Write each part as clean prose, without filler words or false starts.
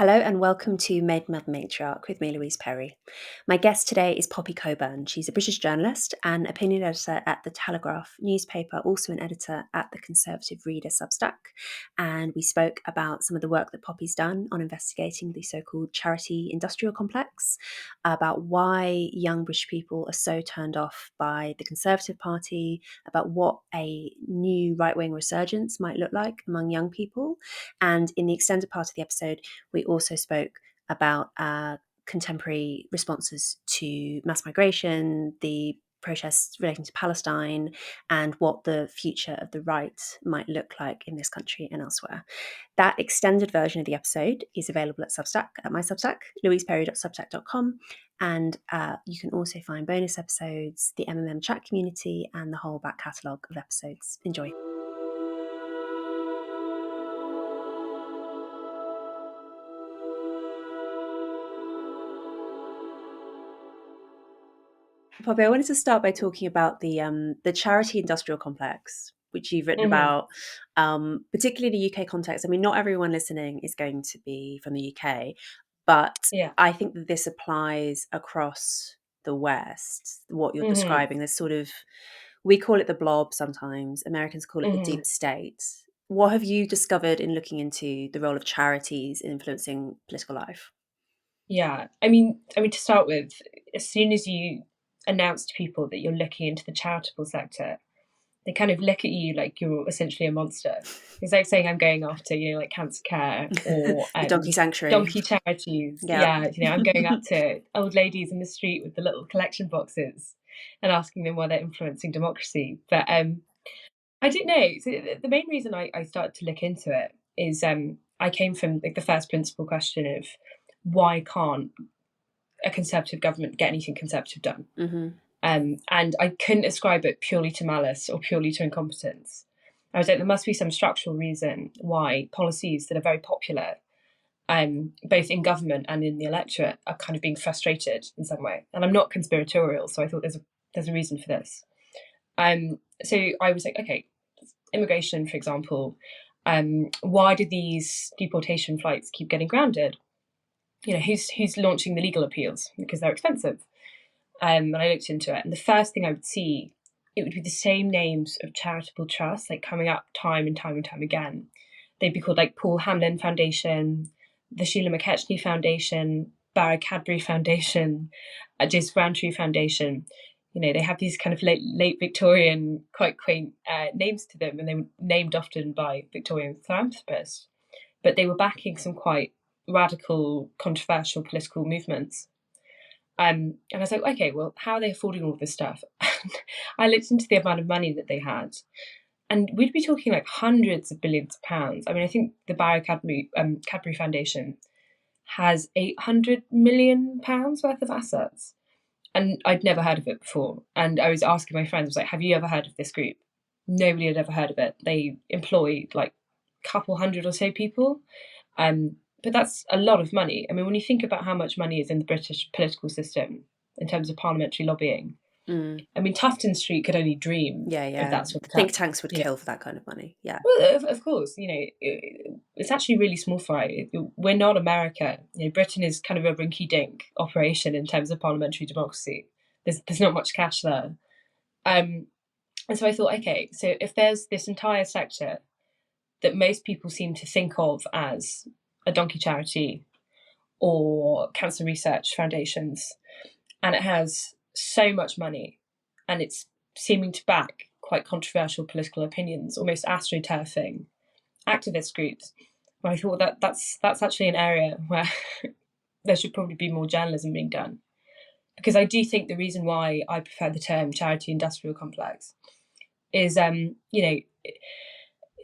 Hello and welcome to Maiden, Matriarch with me, Louise. My guest today is Poppy Coburn. She's a British journalist and opinion editor at the Telegraph newspaper, also an editor at the Conservative Reader Substack. And we spoke about some of the work that Poppy's done on investigating the so-called charity industrial complex, about why young British people are so turned off by the Conservative Party, about what a new right-wing resurgence might look like among young people. And in the extended part of the episode, we also spoke about contemporary responses to mass migration, the protests relating to Palestine, and what the future of the right might look like in this country and elsewhere. That extended version of the episode is available at Substack, at my Substack, louiseperry.substack.com. And you can also find bonus episodes, the MMM chat community, and the whole back catalogue of episodes. Enjoy. Poppy, I wanted to start by talking about the charity industrial complex, which you've written about, particularly the UK context. I mean, not everyone listening is going to be from the UK, but I think that this applies across the West, what you're describing. There's sort of, we call it the blob sometimes, Americans call it the deep state. What have you discovered in looking into the role of charities in influencing political life? Yeah, I mean, to start with, as soon as you announce to people that you're looking into the charitable sector, they kind of look at you like you're essentially a monster. It's like saying I'm going after, like cancer care or the donkey sanctuary, donkey charities. Yeah, I'm going up to old ladies in the street with the little collection boxes and asking them why they're influencing democracy. But I don't know. So the main reason I started to look into it is I came from like the first principle question of why can't a Conservative government get anything Conservative done? And I couldn't ascribe it purely to malice or purely to incompetence. I was like, there must be some structural reason why policies that are very popular, both in government and in the electorate, are kind of being frustrated in some way. And I'm not conspiratorial, so I thought there's a reason for this. So I was like, okay, immigration, for example, why did these deportation flights keep getting grounded? Who's launching the legal appeals because they're expensive. And I looked into it, and the first thing I would see, it would be the same names of charitable trusts, like coming up time and time and time again. They'd be called like Paul Hamlin Foundation, the Sheila McKechnie Foundation, Barra Cadbury Foundation, Joseph Rowntree Foundation. They have these kind of late Victorian, quite quaint names to them, and they were named often by Victorian philanthropists. But they were backing some quite radical, controversial political movements. And I was like, okay, well, how are they affording all this stuff? I looked into the amount of money that they had, and we'd be talking like hundreds of billions of pounds. I mean, I think the Barra Cadbury Foundation has £800 million worth of assets, and I'd never heard of it before. And I was asking my friends, I was like, have you ever heard of this group? Nobody had ever heard of it. They employ like a couple hundred or so people. But that's a lot of money. I mean, when you think about how much money is in the British political system in terms of parliamentary lobbying, I mean, Tufton Street could only dream of that sort of think tanks would kill for that kind of money. Yeah. Well, of course, it's actually really small fry. We're not America. Britain is kind of a rinky-dink operation in terms of parliamentary democracy. There's not much cash there. And so I thought, okay, so if there's this entire sector that most people seem to think of as a donkey charity or cancer research foundations, and it has so much money and it's seeming to back quite controversial political opinions, almost astroturfing activist groups, well, I thought that's actually an area where there should probably be more journalism being done. Because I do think the reason why I prefer the term charity industrial complex is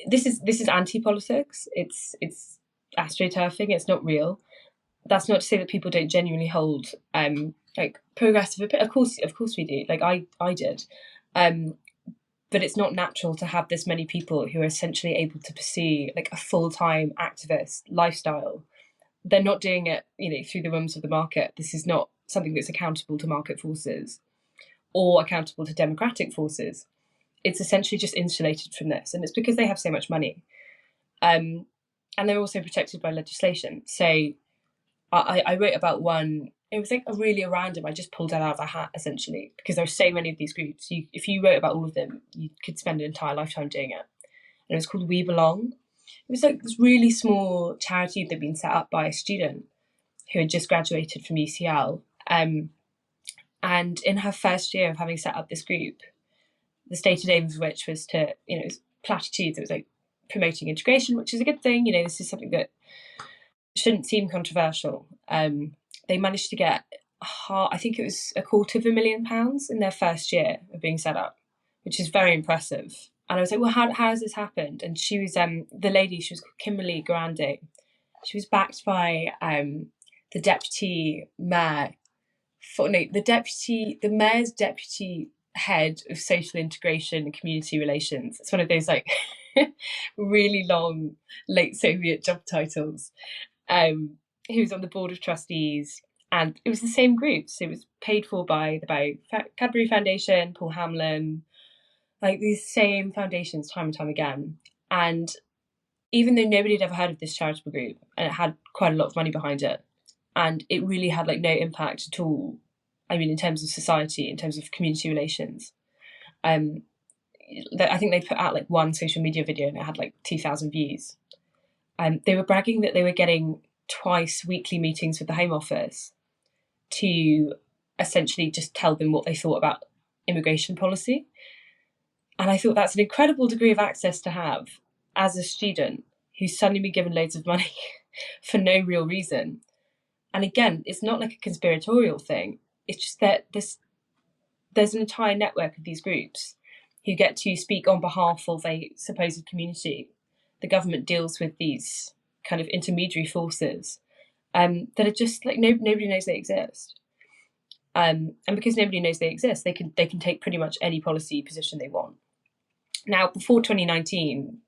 this is anti-politics. It's astroturfing. It's not real. That's not to say that people don't genuinely hold like progressive opinion. Of course we do. Like I did, but it's not natural to have this many people who are essentially able to pursue like a full-time activist lifestyle. They're not doing it, through the whims of the market. This is not something that's accountable to market forces or accountable to democratic forces. It's essentially just insulated from this, and it's because they have so much money. And they're also protected by legislation. So I wrote about one. It was like a really random. I just pulled it out of a hat, essentially, because there are so many of these groups. If you wrote about all of them, you could spend an entire lifetime doing it. And it was called We Belong. It was like this really small charity that had been set up by a student who had just graduated from UCL. And in her first year of having set up this group, the stated aim of which was to, it was platitudes. It was like promoting integration, which is a good thing. This is something that shouldn't seem controversial. They managed to get, I think it was £250,000 in their first year of being set up, which is very impressive. And I was like, well, how has this happened? And she was, the lady, she was Kimberly Grande. She was backed by the deputy mayor, the mayor's deputy head of social integration and community relations. It's one of those like really long late Soviet job titles. Who was on the board of trustees, and it was the same group. So it was paid for by the Cadbury Foundation, Paul Hamlin, like these same foundations time and time again. And even though nobody had ever heard of this charitable group, and it had quite a lot of money behind it, and it really had like no impact at all, I mean, in terms of society, in terms of community relations, I think they put out like one social media video and it had like 2,000 views. They were bragging that they were getting twice weekly meetings with the Home Office to essentially just tell them what they thought about immigration policy. And I thought that's an incredible degree of access to have as a student who's suddenly been given loads of money for no real reason. And again, it's not like a conspiratorial thing. It's just that there's an entire network of these groups who get to speak on behalf of a supposed community. The government deals with these kind of intermediary forces that are just like nobody knows they exist. And because nobody knows they exist, they can take pretty much any policy position they want. Now, before 2019,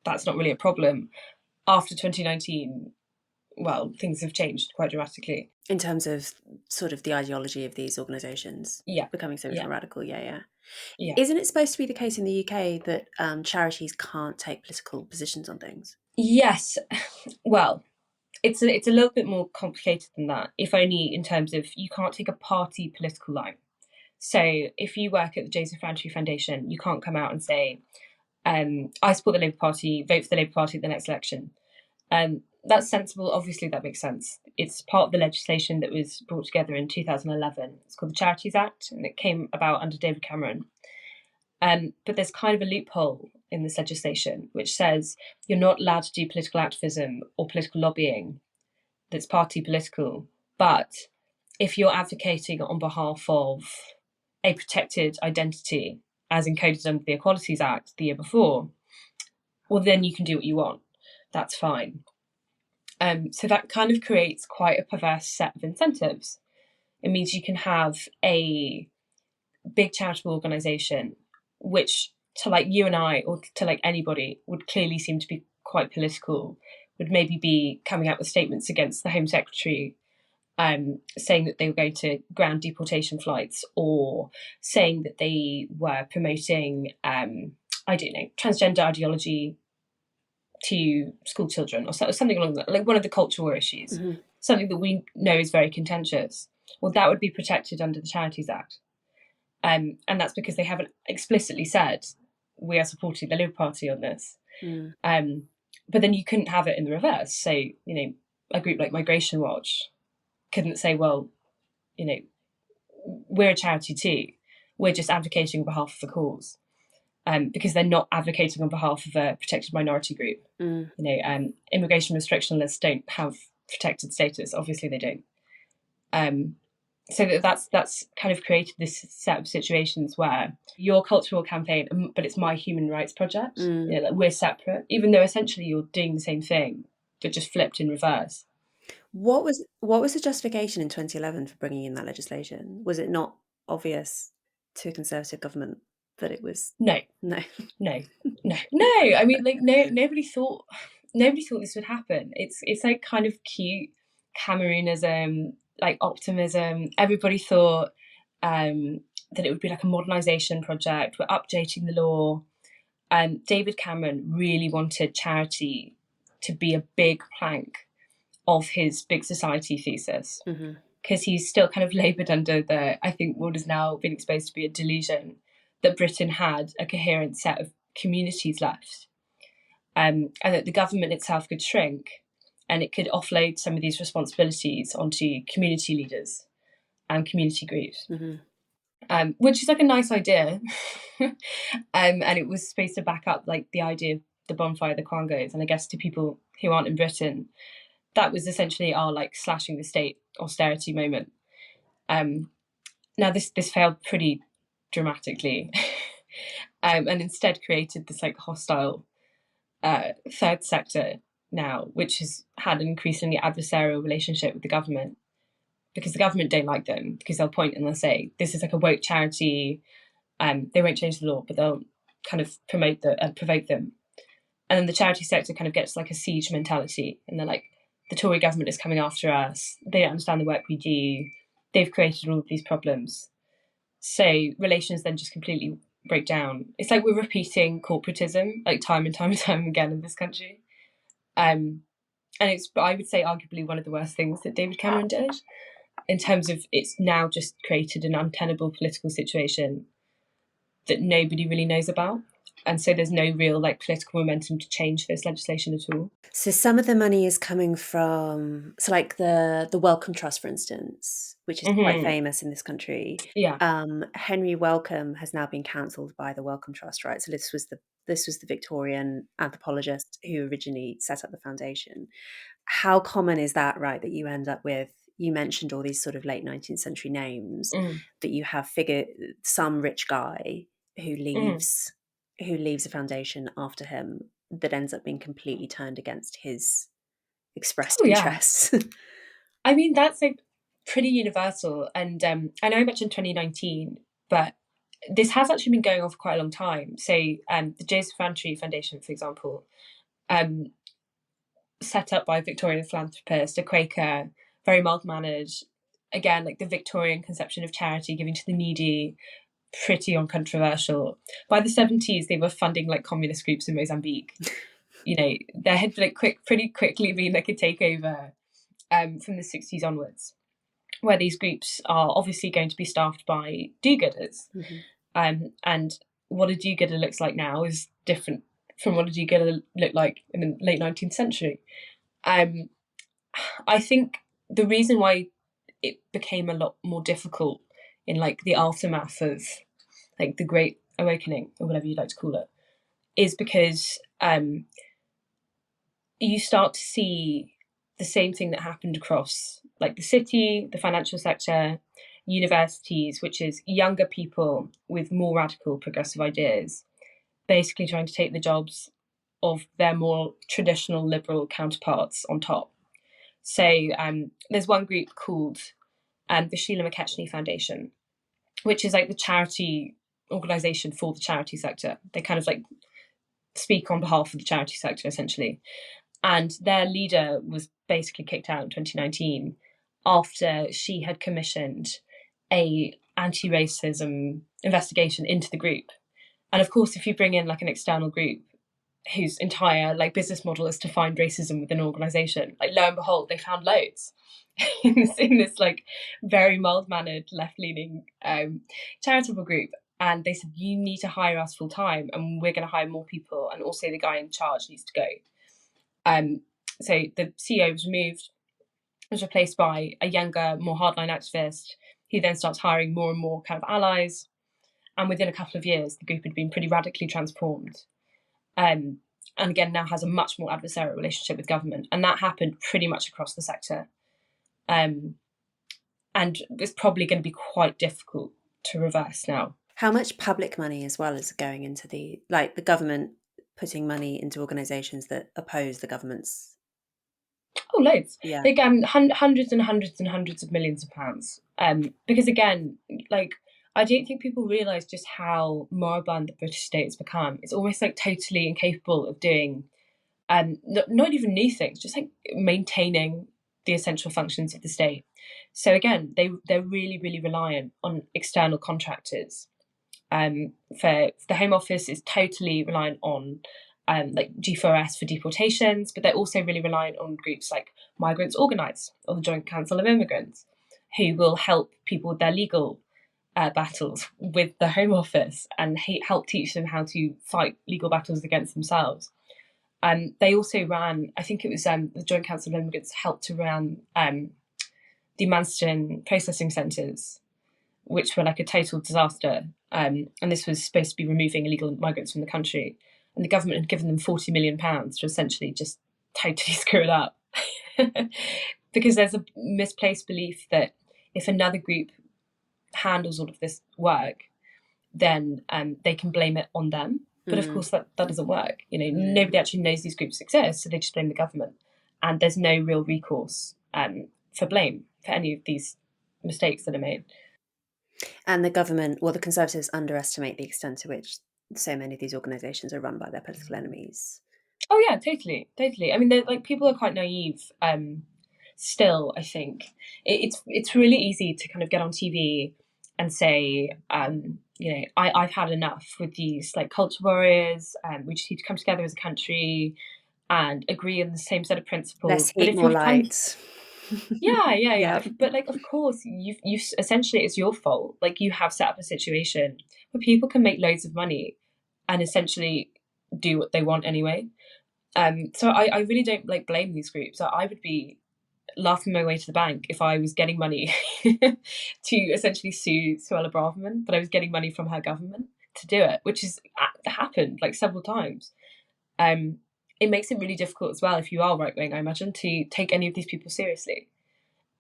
that's not really a problem. After 2019, well, things have changed quite dramatically. In terms of sort of the ideology of these organisations becoming so much more radical, yeah. Isn't it supposed to be the case in the UK that charities can't take political positions on things? Yes. Well, it's a little bit more complicated than that, if only in terms of you can't take a party political line. So if you work at the Joseph Rowntree Foundation, you can't come out and say, I support the Labour Party, vote for the Labour Party at the next election. That's sensible. Obviously, that makes sense. It's part of the legislation that was brought together in 2011. It's called the Charities Act, and it came about under David Cameron. But there's kind of a loophole in this legislation which says you're not allowed to do political activism or political lobbying that's party political. But if you're advocating on behalf of a protected identity, as encoded under the Equalities Act the year before, well, then you can do what you want. That's fine. So that kind of creates quite a perverse set of incentives. It means you can have a big charitable organisation, which to like you and I, or to like anybody, would clearly seem to be quite political, would maybe be coming out with statements against the Home Secretary, saying that they were going to ground deportation flights, or saying that they were promoting, transgender ideology to school children, or something along that, like one of the cultural war issues, something that we know is very contentious. Well, that would be protected under the Charities Act. And that's because they haven't explicitly said, we are supporting the Labour Party on this. But then you couldn't have it in the reverse. So, a group like Migration Watch couldn't say, well, we're a charity too. We're just advocating on behalf of the cause. Because they're not advocating on behalf of a protected minority group. Immigration restrictionalists don't have protected status. Obviously, they don't. So that's kind of created this set of situations where your cultural campaign, but it's my human rights project. Like we're separate, even though essentially you're doing the same thing, but just flipped in reverse. What was the justification in 2011 for bringing in that legislation? Was it not obvious to a Conservative government that it was? No. I mean, like nobody thought this would happen. It's like kind of cute Cameronism, like optimism. Everybody thought that it would be like a modernisation project. We're updating the law. David Cameron really wanted charity to be a big plank of his big society thesis, Mm-hmm. because he's still kind of laboured under I think what has now been exposed to be a delusion that Britain had a coherent set of communities left, and that the government itself could shrink and it could offload some of these responsibilities onto community leaders and community groups, which is like a nice idea. And it was supposed to back up like the idea of the bonfire of the Quangos. And I guess to people who aren't in Britain, that was essentially our like slashing the state austerity moment. Now this failed pretty dramatically, and instead created this like hostile third sector now, which has had an increasingly adversarial relationship with the government, because the government don't like them, because they'll point and they'll say this is like a woke charity. They won't change the law, but they'll kind of promote and provoke them. And then the charity sector kind of gets like a siege mentality, and they're like, the Tory government is coming after us. They don't understand the work we do. They've created all of these problems. So relations then just completely break down. It's like we're repeating corporatism like time and time and time again in this country. And it's, I would say, arguably one of the worst things that David Cameron did, in terms of it's now just created an untenable political situation that nobody really knows about. And so there's no real like political momentum to change this legislation at all. So some of the money is coming from, so like the Wellcome Trust, for instance, which is quite famous in this country. Yeah. Henry Wellcome has now been cancelled by the Wellcome Trust, right? So this was the Victorian anthropologist who originally set up the foundation. How common is that, right? That you end up with, you mentioned all these sort of late 19th century names, that you have some rich guy who leaves a foundation after him that ends up being completely turned against his expressed interests. I mean, that's like pretty universal. And I know I mentioned 2019, but this has actually been going on for quite a long time. So the Joseph Fantry Foundation, for example, set up by a Victorian philanthropist, a Quaker, very mild-mannered, again, like the Victorian conception of charity, giving to the needy, pretty uncontroversial. By the 70s, they were funding like communist groups in Mozambique. You know, there had like pretty quickly been like a takeover from the 60s onwards, where these groups are obviously going to be staffed by do-gooders. And what a do-gooder looks like now is different from what a do-gooder looked like in the late 19th century. I think the reason why it became a lot more difficult in like the aftermath of like the Great Awakening, or whatever you'd like to call it, is because you start to see the same thing that happened across like the city, the financial sector, universities, which is younger people with more radical progressive ideas, basically trying to take the jobs of their more traditional liberal counterparts on top. So there's one group called the Sheila McKechnie Foundation, which is like the charity organisation for the charity sector. They kind of like speak on behalf of the charity sector, essentially. And their leader was basically kicked out in 2019 after she had commissioned a anti-racism investigation into the group. And of course, if you bring in like an external group whose entire like business model is to find racism within an organization, like lo and behold, they found loads in this like very mild-mannered, left-leaning charitable group. And they said, you need to hire us full time, and we're going to hire more people, and also the guy in charge needs to go. So the CEO was removed, was replaced by a younger, more hardline activist, who then starts hiring more and more kind of allies. And within a couple of years, the group had been pretty radically transformed. And again, now has a much more adversarial relationship with government. And that happened pretty much across the sector. And it's probably going to be quite difficult to reverse now. How much public money as well is going into the government putting money into organisations that oppose the government's? Oh, loads. Yeah. Like hundreds and hundreds and hundreds of millions of pounds. Because again, like, I don't think people realise just how moribund the British state has become. It's almost like totally incapable of doing not even new things, just like maintaining the essential functions of the state. So again, they're really, really reliant on external contractors. For the Home Office is totally reliant on like G4S for deportations, but they're also really reliant on groups like Migrants Organised or the Joint Council of Immigrants, who will help people with their legal battles with the Home Office and help teach them how to fight legal battles against themselves. They also ran, I think it was the Joint Council of Immigrants helped to run the Manston processing centres, which were like a total disaster. And this was supposed to be removing illegal migrants from the country. And the government had given them £40 million to essentially just totally screw it up. Because there's a misplaced belief that if another group handles all of this work, then they can blame it on them. But of course, that doesn't work. Nobody actually knows these groups exist, so they just blame the government. And there's no real recourse for blame for any of these mistakes that are made. And the government, the Conservatives underestimate the extent to which so many of these organisations are run by their political enemies. Oh yeah, totally. I mean, people are quite naive. Still, I think it's really easy to kind of get on TV and say, I've had enough with these like culture warriors, and we just need to come together as a country and agree on the same set of principles. Less heat, more light. Yeah. But like, of course, you essentially it's your fault. Like, you have set up a situation where people can make loads of money and essentially do what they want anyway. So I really don't blame these groups. I would be laughing my way to the bank if I was getting money to essentially sue Suella Braverman, but I was getting money from her government to do it, which has happened several times. It makes it really difficult as well if you are right-wing, I imagine, to take any of these people seriously.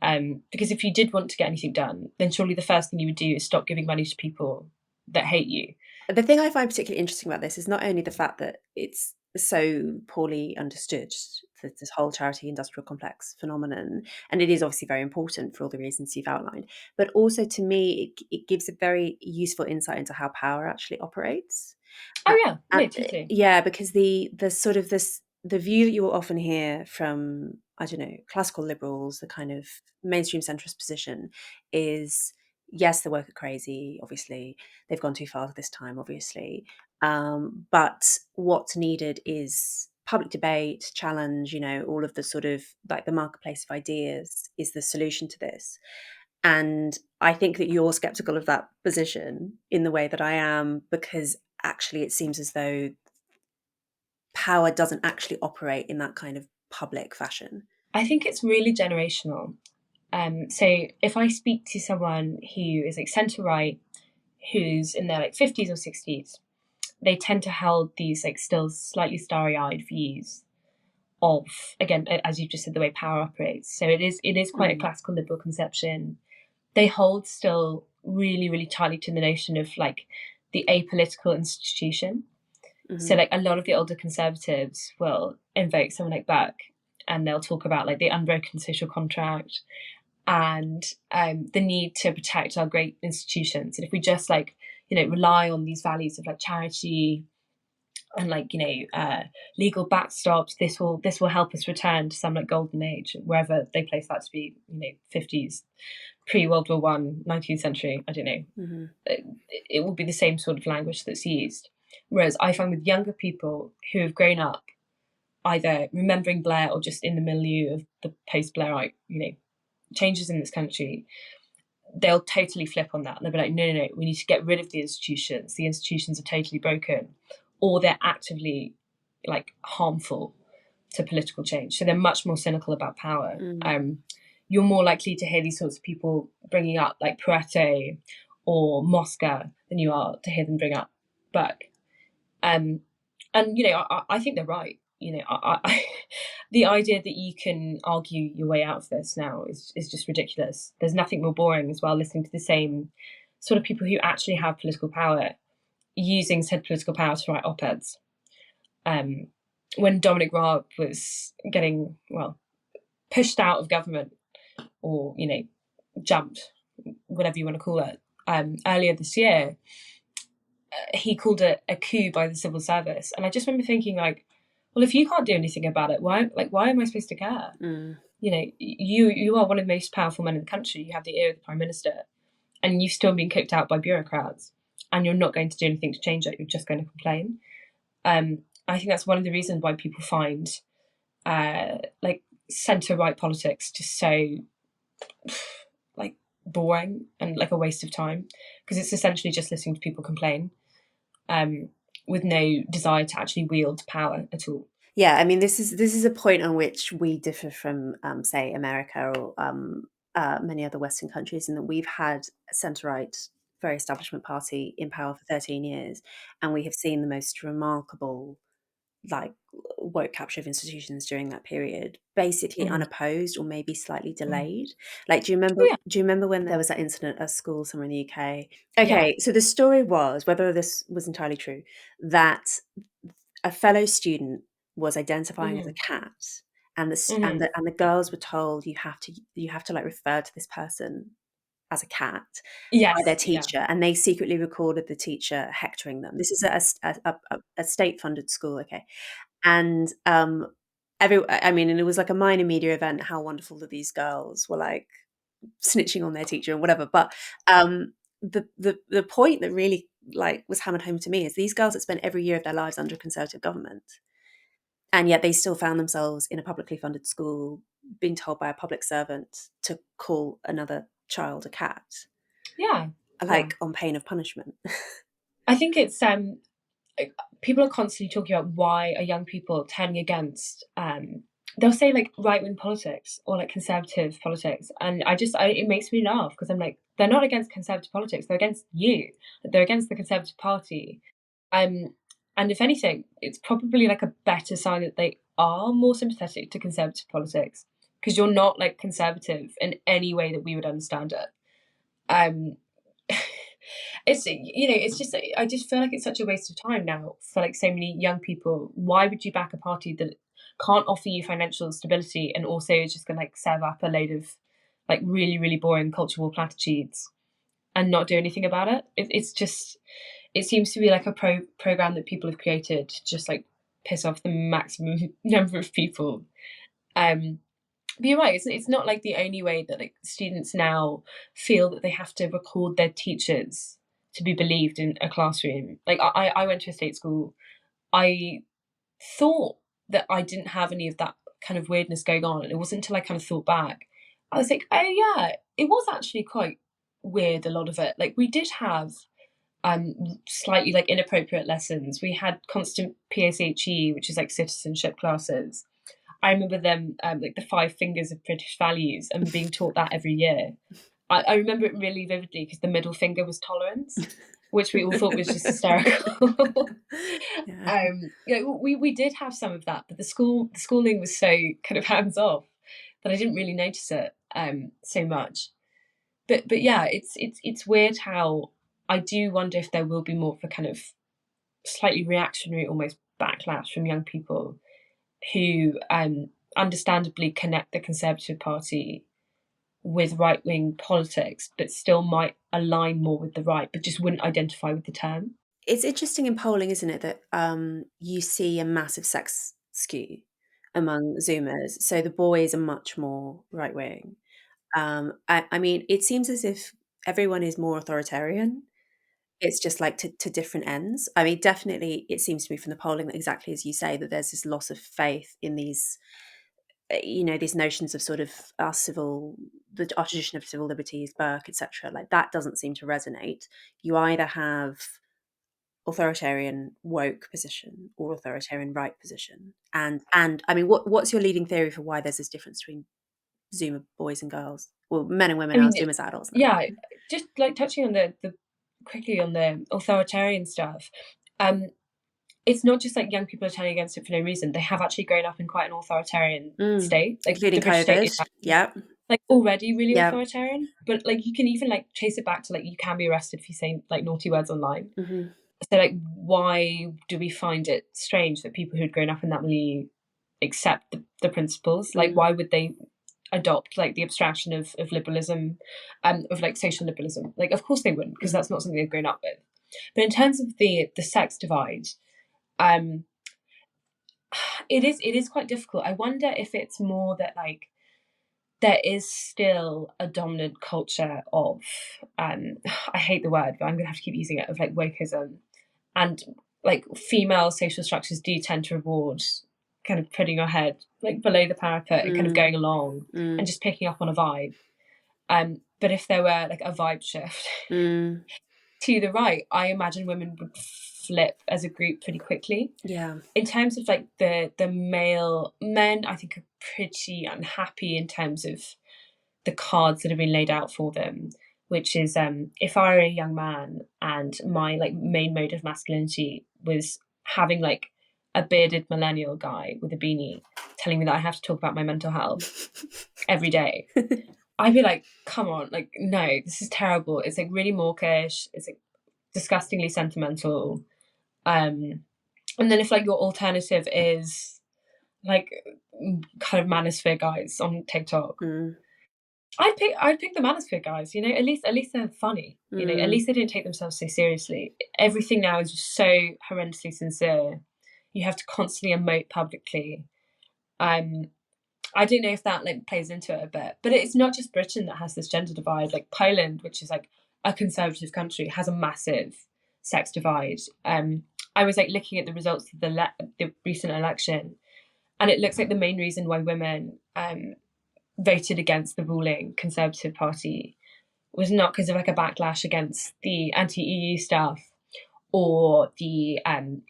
Because if you did want to get anything done, then surely the first thing you would do is stop giving money to people that hate you. The thing I find particularly interesting about this is not only the fact that it's so poorly understood, this whole charity industrial complex phenomenon, and it is obviously very important for all the reasons you've outlined, but also to me it gives a very useful insight into how power actually operates. Totally. Yeah, because the sort of the view that you will often hear from, I don't know, classical liberals, the kind of mainstream centrist position is, yes, the work are crazy, obviously. They've gone too far this time, obviously. But what's needed is public debate, challenge, all of the sort of the marketplace of ideas is the solution to this. And I think that you're skeptical of that position in the way that I am, because actually it seems as though power doesn't actually operate in that kind of public fashion. I think it's really generational. So if I speak to someone who is centre-right, who's in their 50s or 60s, they tend to hold these still slightly starry-eyed views of, again, as you just said, the way power operates. So it is quite a classical liberal conception. They hold still really, really tightly to the notion of the apolitical institution. So a lot of the older conservatives will invoke someone like Burke, and they'll talk about the unbroken social contract and the need to protect our great institutions. And if we just rely on these values of charity and legal backstops, this will help us return to some golden age, wherever they place that to be, 50s, pre-World War I, 19th century, I don't know. It will be the same sort of language that's used. Whereas I find with younger people who have grown up either remembering Blair or just in the milieu of the post-Blairite, changes in this country, they'll totally flip on that. And they'll be like, no, we need to get rid of the institutions. The institutions are totally broken, or they're actively harmful to political change. So they're much more cynical about power. You're more likely to hear these sorts of people bringing up Pareto or Mosca than you are to hear them bring up Burke. And I think they're right. The idea that you can argue your way out of this now is just ridiculous. There's nothing more boring as well, listening to the same sort of people who actually have political power using said political power to write op-eds. When Dominic Raab was getting pushed out of government, or jumped, whatever you want to call it, earlier this year, he called it a coup by the civil service. And I just remember thinking well, if you can't do anything about it, why am I supposed to care? You are one of the most powerful men in the country. You have the ear of the Prime Minister, and you've still been kicked out by bureaucrats, and you're not going to do anything to change it. You're just going to complain. And I think that's one of the reasons why people find like centre-right politics just so like boring and like a waste of time, because it's essentially just listening to people complain with no desire to actually wield power at all. Yeah, I mean, this is a point on which we differ from, say, America or many other Western countries, in that we've had a centre-right, very establishment party in power for 13 years, and we have seen the most remarkable, like, woke capture of institutions during that period, basically unopposed or maybe slightly delayed. Like, do you remember? Oh yeah, Do you remember when there was that incident at a school somewhere in the UK? yeah. Okay, so the story was, whether this was entirely true, that a fellow student was identifying as a cat, and the girls were told, you have to like refer to this person as a cat by their Yes, yeah. teacher, and they secretly recorded the teacher hectoring them. This is a state-funded school, okay, and and it was like a minor media event. How wonderful that these girls were like snitching on their teacher and whatever. But the point that really like was hammered home to me is these girls had spent every year of their lives under a Conservative government, and yet they still found themselves in a publicly funded school being told by a public servant to call another child a cat, Yeah, like on pain of punishment. I think it's people are constantly talking about why are young people turning against they'll say like right-wing politics or like conservative politics, and it makes me laugh, because I'm like, they're not against conservative politics, they're against you, they're against the Conservative Party. And if anything, it's probably like a better sign that they are more sympathetic to conservative politics, because you're not like conservative in any way that we would understand it. um it's just, I just feel like it's such a waste of time now for like so many young people. Why would you back a party that can't offer you financial stability and also is just gonna like serve up a load of like really really boring cultural platitudes and not do anything about it? It's just, it seems to be like a program that people have created to just like piss off the maximum number of people. But you're right, it's not like the only way that like students now feel that they have to record their teachers to be believed in a classroom. Like I went to a state school. I thought that I didn't have any of that kind of weirdness going on. And it wasn't until I kind of thought back, I was like, oh yeah, it was actually quite weird, a lot of it. Like we did have slightly like inappropriate lessons. We had constant PSHE, which is like citizenship classes. I remember them like the five fingers of British values and being taught that every year. I remember it really vividly because the middle finger was tolerance, which we all thought was just hysterical. Yeah. We did have some of that, but the schooling was so kind of hands off that I didn't really notice it so much. But yeah, it's weird how I do wonder if there will be more of a kind of slightly reactionary, almost backlash from young people who understandably connect the Conservative Party with right wing politics, but still might align more with the right, but just wouldn't identify with the term. It's interesting in polling, isn't it, that you see a massive sex skew among Zoomers. So the boys are much more right wing. I mean, it seems as if everyone is more authoritarian. It's just like to different ends. I mean, definitely, it seems to me from the polling that exactly as you say, that there's this loss of faith in these, these notions of sort of our tradition of civil liberties, Burke, etc. Like that doesn't seem to resonate. You either have authoritarian woke position or authoritarian right position, and I mean, what's your leading theory for why there's this difference between Zoomer boys and girls? Well, men and women I are mean, Zoomers adults now. yeah, just like touching on the quickly on the authoritarian stuff. Um, it's not just like young people are turning against it for no reason. They have actually grown up in quite an authoritarian state. Like Including the British state COVID. is Yeah. like already really Yeah. authoritarian, but like you can even like trace it back to like you can be arrested if you say like naughty words online. Mm-hmm. So like, why do we find it strange that people who'd grown up in that milieu accept the principles? Like, why would they adopt like the abstraction of liberalism, of like social liberalism? Like, of course they wouldn't, because that's not something they've grown up with. But in terms of the sex divide, um, it is quite difficult. I wonder if it's more that like there is still a dominant culture of I hate the word, but I'm gonna have to keep using it, of like wokeism, and like female social structures do tend to reward kind of putting your head like below the parapet and kind of going along and just picking up on a vibe. But if there were like a vibe shift to the right, I imagine women would flip as a group pretty quickly. Yeah. In terms of like the male men, I think are pretty unhappy in terms of the cards that have been laid out for them, which is if I were a young man and my like main mode of masculinity was having like a bearded millennial guy with a beanie telling me that I have to talk about my mental health every day, I'd be like, come on, like, no, this is terrible. It's like really mawkish. It's like disgustingly sentimental. And then if like your alternative is like kind of manosphere guys on TikTok, I'd pick the manosphere guys. You know, at least they're funny. You know, at least they don't take themselves so seriously. Everything now is just so horrendously sincere. You have to constantly emote publicly. I don't know if that like plays into it a bit, but it's not just Britain that has this gender divide. Like Poland, which is like a conservative country, has a massive sex divide. I was like looking at the results of the recent election, and it looks like the main reason why women voted against the ruling Conservative Party was not because of like a backlash against the anti-EU stuff or the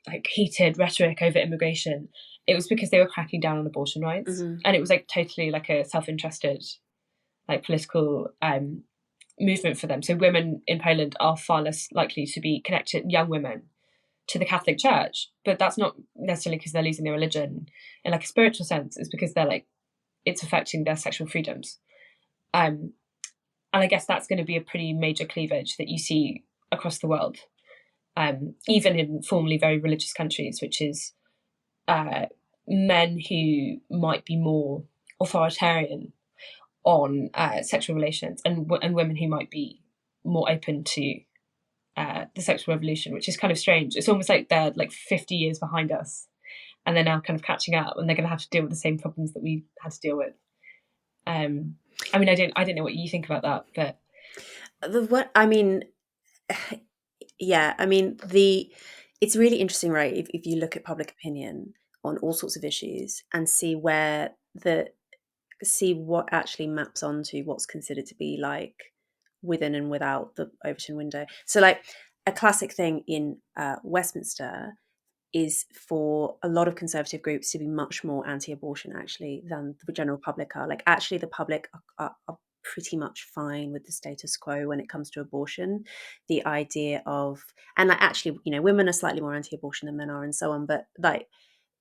like heated rhetoric over immigration. It was because they were cracking down on abortion rights, and it was like totally like a self-interested, like political movement for them. So women in Poland are far less likely to be connected, young women, to the Catholic Church, but that's not necessarily because they're losing their religion in like a spiritual sense. It's because they're like it's affecting their sexual freedoms. And I guess that's going to be a pretty major cleavage that you see across the world, even in formerly very religious countries, which is men who might be more authoritarian on sexual relations, and women who might be more open to the sexual revolution, which is kind of strange. It's almost like they're like 50 years behind us, and they're now kind of catching up, and they're going to have to deal with the same problems that we had to deal with. I mean, I don't know what you think about that, but yeah, I mean, it's really interesting, right? If you look at public opinion on all sorts of issues and see what actually maps onto what's considered to be like within and without the Overton window. So, like a classic thing in Westminster is for a lot of conservative groups to be much more anti-abortion actually than the general public are. Like actually the public are pretty much fine with the status quo when it comes to abortion. The idea of, and like actually, you know, women are slightly more anti-abortion than men are and so on, but like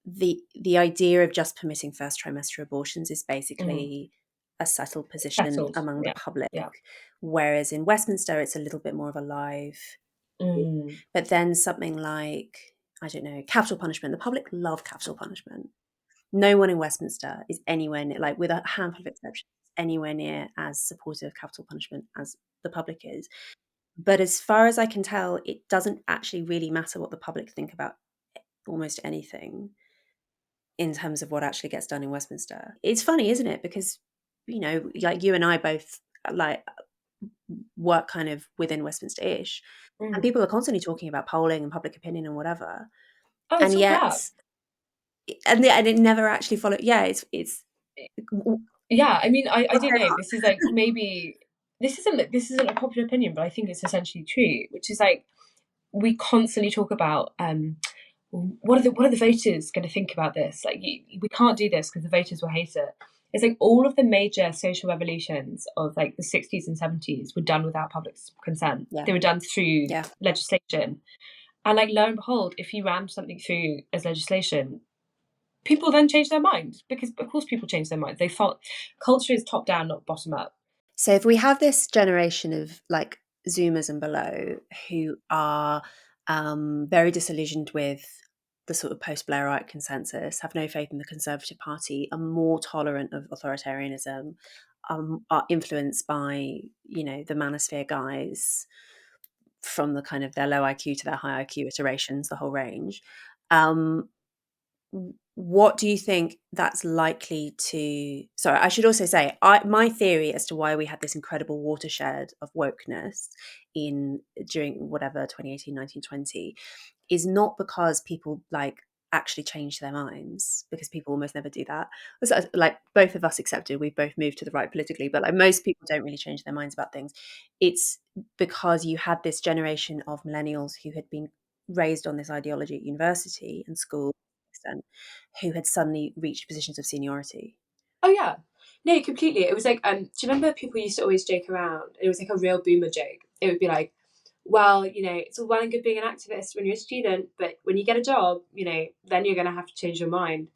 the idea of just permitting first trimester abortions is basically a settled position settled. among the Yeah, public. yeah. Whereas in Westminster, it's a little bit more of a live. But then something like, I don't know, capital punishment. The public love capital punishment. No one in Westminster is anywhere near, like with a handful of exceptions, anywhere near as supportive of capital punishment as the public is. But as far as I can tell, it doesn't actually really matter what the public think about almost anything in terms of what actually gets done in Westminster. It's funny, isn't it? Because, you know, like you and I both like work kind of within Westminster-ish, and people are constantly talking about polling and public opinion and whatever, Oh, and it's all yet, crap. and it never actually followed. Yeah, it's Yeah, I mean, I don't know. This is like maybe this isn't a popular opinion, but I think it's essentially true, which is like we constantly talk about what are the voters going to think about this? Like we can't do this because the voters will hate it. It's like all of the major social revolutions of like the 60s and 70s were done without public consent. yeah, They were done through yeah. legislation. And like lo and behold, if you ram something through as legislation, people then change their mind because of course people change their mind. They thought culture is top down, not bottom up. So if we have this generation of like Zoomers and below who are very disillusioned with the sort of post-Blairite consensus, have no faith in the Conservative Party, are more tolerant of authoritarianism, are influenced by, you know, the manosphere guys from the kind of their low IQ to their high IQ iterations, the whole range. Um, what do you think that's likely to... Sorry, I should also say, my theory as to why we had this incredible watershed of wokeness during whatever 2018, 1920, is not because people like actually change their minds, because people almost never do that. So, like, both of us accepted, we've both moved to the right politically, but like most people don't really change their minds about things. It's because you had this generation of millennials who had been raised on this ideology at university and school, who had suddenly reached positions of seniority. Oh yeah, no, completely. It was like, do you remember people used to always joke around? It was like a real boomer joke. It would be like, well, it's all well and good being an activist when you're a student, but when you get a job, then you're going to have to change your mind.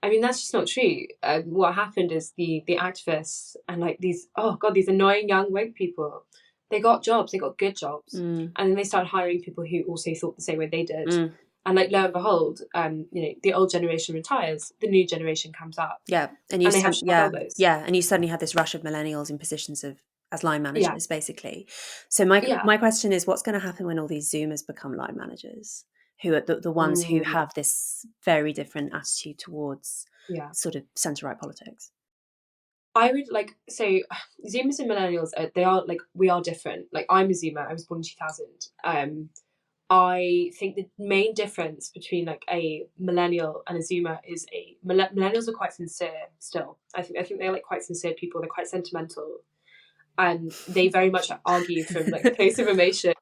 I mean, that's just not true. What happened is the activists and like these, oh god, these annoying young woke people, they got jobs, they got good jobs, and then they started hiring people who also thought the same way they did. And like lo and behold, the old generation retires, the new generation comes up. Yeah, and they have sharp elbows. Yeah, and you suddenly had this rush of millennials in positions as line managers, basically. So my question is, what's going to happen when all these Zoomers become line managers, who are the ones who have this very different attitude towards sort of centre-right politics? I would so Zoomers and Millennials, they are like, we are different. Like, I'm a Zoomer, I was born in 2000. I think the main difference between like a millennial and a Zoomer is millennials are quite sincere still. I think they're like quite sincere people. They're quite sentimental, and they very much argue from like a place of emotion.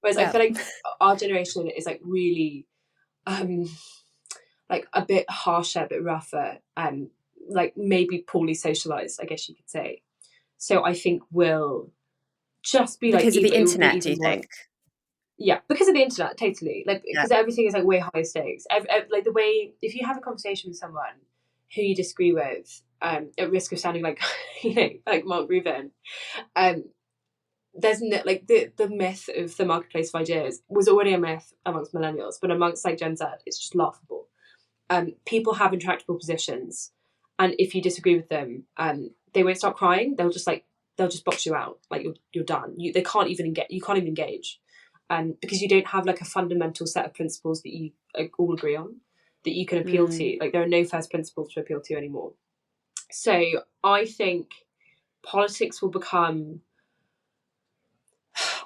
Whereas I feel like our generation is like really, like a bit harsher, a bit rougher, and like maybe poorly socialized, I guess you could say. So I think we'll just be because like, of the it will be internet, do even you more. think? Yeah, because of the internet, totally. Like, because everything is like way higher stakes. Like the way, if you have a conversation with someone who you disagree with, at risk of sounding like, like Mark Rubin, there's like the myth of the marketplace of ideas was already a myth amongst millennials, but amongst like Gen Z, it's just laughable. People have intractable positions, and if you disagree with them, they won't start crying. They'll just box you out. Like, you're done. They can't even engage. You can't even engage. Because you don't have like a fundamental set of principles that you all agree on, that you can appeal to. Like, there are no first principles to appeal to anymore. So I think politics will become...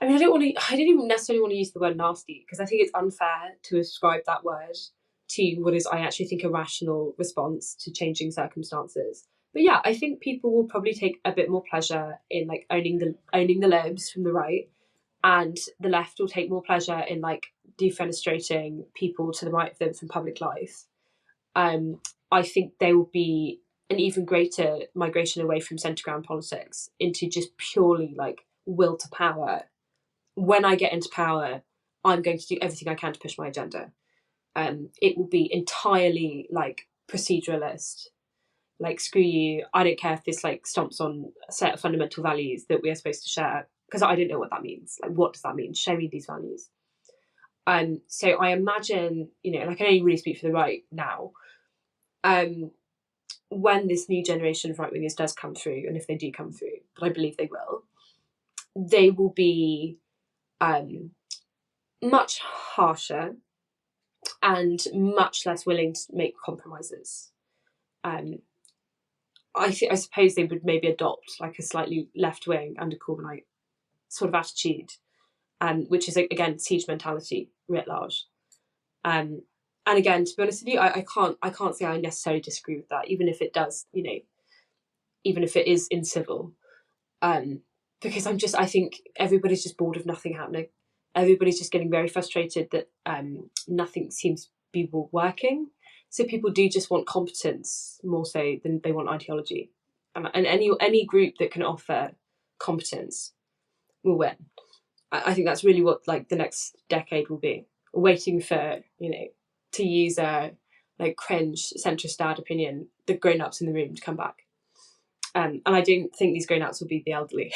I mean, I don't even necessarily want to use the word nasty, because I think it's unfair to ascribe that word to what is, I actually think, a rational response to changing circumstances. But yeah, I think people will probably take a bit more pleasure in like owning the libs from the right, and the left will take more pleasure in like defenestrating people to the right of them from public life. I think there will be an even greater migration away from centre ground politics into just purely like will to power. When I get into power, I'm going to do everything I can to push my agenda. It will be entirely like proceduralist. Like, screw you, I don't care if this like stomps on a set of fundamental values that we are supposed to share, because I don't know what that means. Like, what does that mean? Show me these values. So I imagine, and I can only really speak for the right now, when this new generation of right wingers does come through, and if they do come through, but I believe they will be much harsher and much less willing to make compromises. I suppose they would maybe adopt like a slightly left wing under Corbynite sort of attitude, which is again siege mentality writ large. And again, to be honest with you, I can't say I necessarily disagree with that, even if it does, even if it is incivil, because I think everybody's just bored of nothing happening. Everybody's just getting very frustrated that nothing seems to be working. So people do just want competence more so than they want ideology, and any group that can offer competence will win. I think that's really what like the next decade will be. Waiting for to use a like cringe centrist dad opinion, the grown ups in the room to come back. And I don't think these grown ups will be the elderly.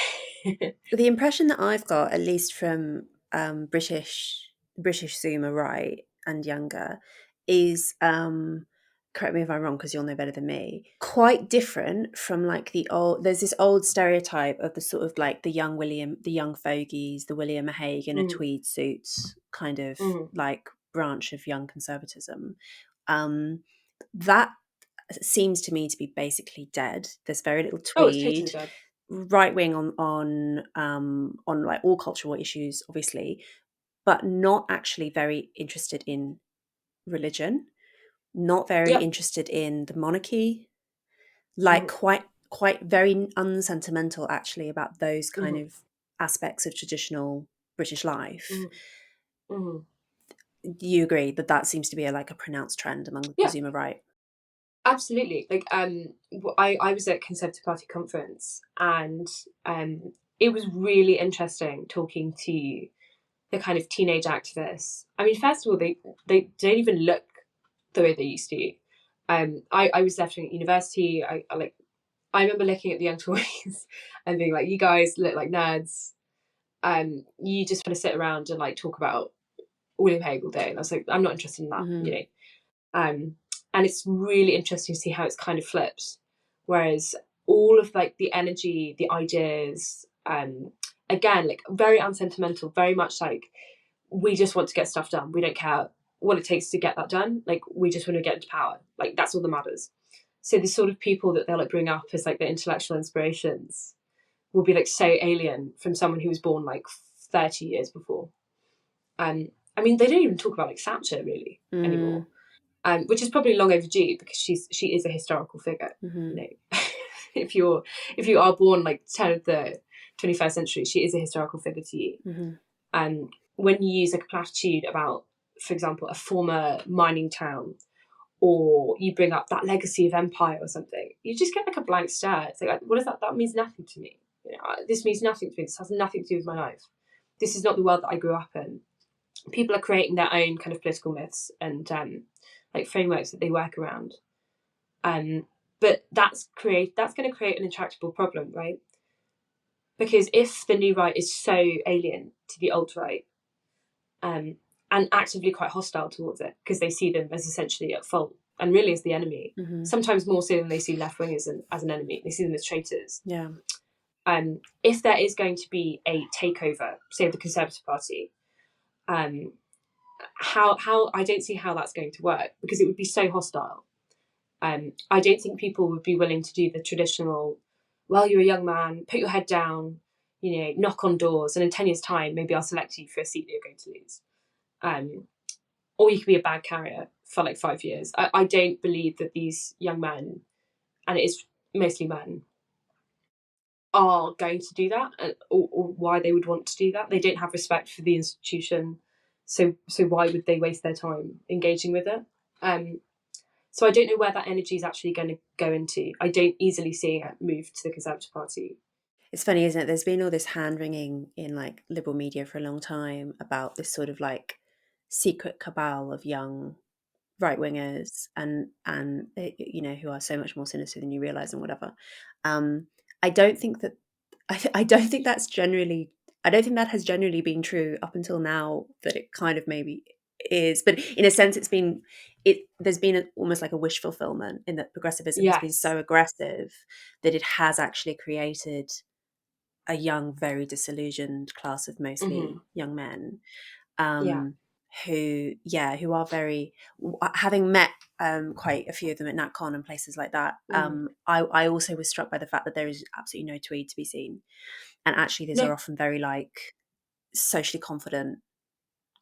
The impression that I've got, at least from British Zoomer right and younger, is correct me if I'm wrong because you'll know better than me, quite different from like there's this old stereotype of the sort of like the young fogies, the William Hague in a tweed suit kind of like branch of young conservatism. that seems to me to be basically dead. There's very little Oh, it's totally tweed, dead. right wing on like all cultural issues, obviously, but not actually very interested in religion, not very Yep. interested in the monarchy, like Mm-hmm. quite very unsentimental actually about those kind Mm-hmm. of aspects of traditional British life. Mm-hmm. Mm-hmm. Do you agree that that seems to be a pronounced trend among the Yeah, Zoomer right? absolutely. Like, I was at Conservative Party conference, and it was really interesting talking to the kind of teenage activists. I mean, first of all, they don't even look the way they used to. I was left at university. I remember looking at the young Tories and being like, "You guys look like nerds. You just want to sit around and like talk about William Hague all day." And I was like, "I'm not interested in that," Mm-hmm. you know. Um, and it's really interesting to see how it's kind of flipped. Whereas all of like the energy, the ideas, again, like very unsentimental, very much like we just want to get stuff done. We don't care what it takes to get that done. Like we just want to get into power. Like that's all that matters. So the sort of people that they'll like bring up as like the intellectual inspirations will be like so alien from someone who was born like 30 years before. I mean, they don't even talk about like Thatcher really Mm-hmm. anymore, which is probably long overdue because she is a historical figure. Mm-hmm. You know, if you are born like 10 of the 21st century, she is a historical figure to you. Mm-hmm. And when you use like a platitude about, for example, a former mining town, or you bring up that legacy of empire or something, you just get like a blank stare. It's like, what is that? That means nothing to me. You know, this means nothing to me. This has nothing to do with my life. This is not the world that I grew up in. People are creating their own kind of political myths and like frameworks that they work around. But that's going to create an intractable problem, right? Because if the new right is so alien to the alt right, um, and actively quite hostile towards it because they see them as essentially at fault and really as the enemy, Mm-hmm. sometimes more so than they see left wingers as an enemy. They see them as traitors. Yeah. If there is going to be a takeover, say of the Conservative Party, how I don't see how that's going to work because it would be so hostile. I don't think people would be willing to do the traditional, well, you're a young man, put your head down, you know, knock on doors, and in 10 years' time, maybe I'll select you for a seat that you're going to lose. Or you could be a bag carrier for like 5 years. I don't believe that these young men, and it is mostly men, are going to do that, or why they would want to do that. They don't have respect for the institution, so why would they waste their time engaging with it? So I don't know where that energy is actually going to go into. I don't easily see it move to the Conservative Party. It's funny, isn't it? There's been all this hand wringing in like liberal media for a long time about this sort of like secret cabal of young right wingers and who are so much more sinister than you realize and whatever. I don't think that I don't think that's generally I don't think that has generally been true up until now. That it kind of maybe is, but in a sense, there's been almost like a wish fulfillment in that progressivism has been Yes. so aggressive that it has actually created a young, very disillusioned class of Mm-hmm. mostly young men, Yeah. um, who are very, having met quite a few of them at NatCon and places like that. Mm. I also was struck by the fact that there is absolutely no tweed to be seen, and actually these are No. often very like socially confident,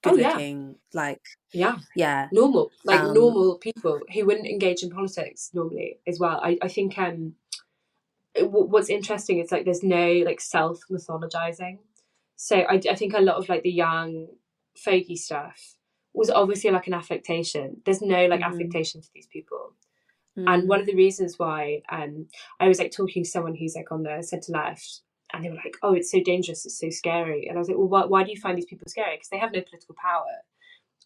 good Oh yeah. looking, like Yeah. yeah, Normal, like um, normal people who wouldn't engage in politics normally as well. I think what's interesting is like there's no like self mythologizing. So I think a lot of like the young folky stuff was obviously like an affectation. There's no like mhm, affectation to these people. And one mm, of the reasons why I was like talking to someone who's like on the centre left, and they were like, "Oh, it's so dangerous, it's so scary." And I was like, "Well, why do you find these people scary? Because they have no political power,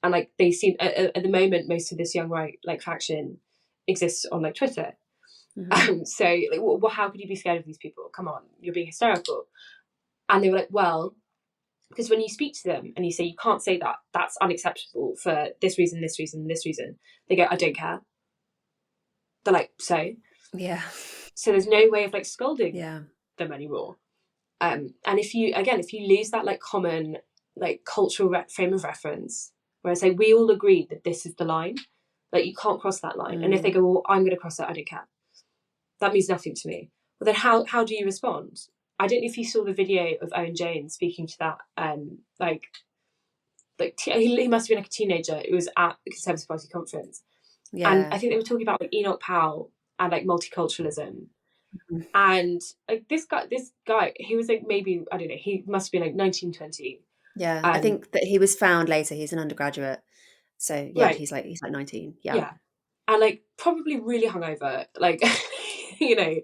and like they seem at the moment most of this young right like faction exists on like Twitter." mhm, So like, well, how could you be scared of these people? Come on, you're being hysterical. And they were like, well, because when you speak to them and you say you can't say that, that's unacceptable for this reason, this reason, this reason, they go, I don't care. They're like, yeah, so there's no way of like scolding yeah, them anymore. And if you lose that like common like cultural frame of reference, where I say we all agree that this is the line, Like, you can't cross that line. And if they go, well, I'm going to cross it, I don't care. That means nothing to me. Well, then how do you respond? I don't know if you saw the video of Owen Jones speaking to that, he must have been like a teenager. It was at the Conservative Party conference. Yeah. And I think they were talking about like Enoch Powell and like multiculturalism. Mm-hmm. And like this guy, he was like, maybe, I don't know, he must have been like 19, 20. Yeah, I think that he was found later. He's an undergraduate. So yeah, right. he's like 19. Yeah. Yeah. And like probably really hungover. Like, you know,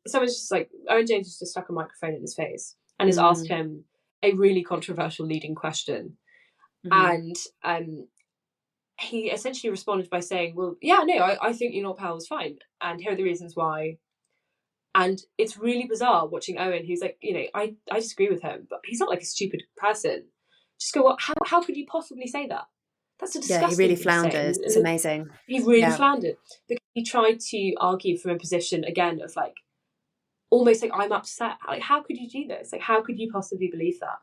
someone's just like, Owen James just stuck a microphone in his face and has asked him a really controversial leading question. Mm-hmm. And he essentially responded by saying, well, yeah, no, I think Enoch Powell was fine. And here are the reasons why. And it's really bizarre watching Owen, who's like, you know, I disagree with him, but he's not like a stupid person. Just go, well, how could you possibly say that? That's a disgusting he really floundered. It's amazing. He really floundered because he tried to argue from a position again of like, almost like, I'm upset. Like, how could you do this? Like, how could you possibly believe that?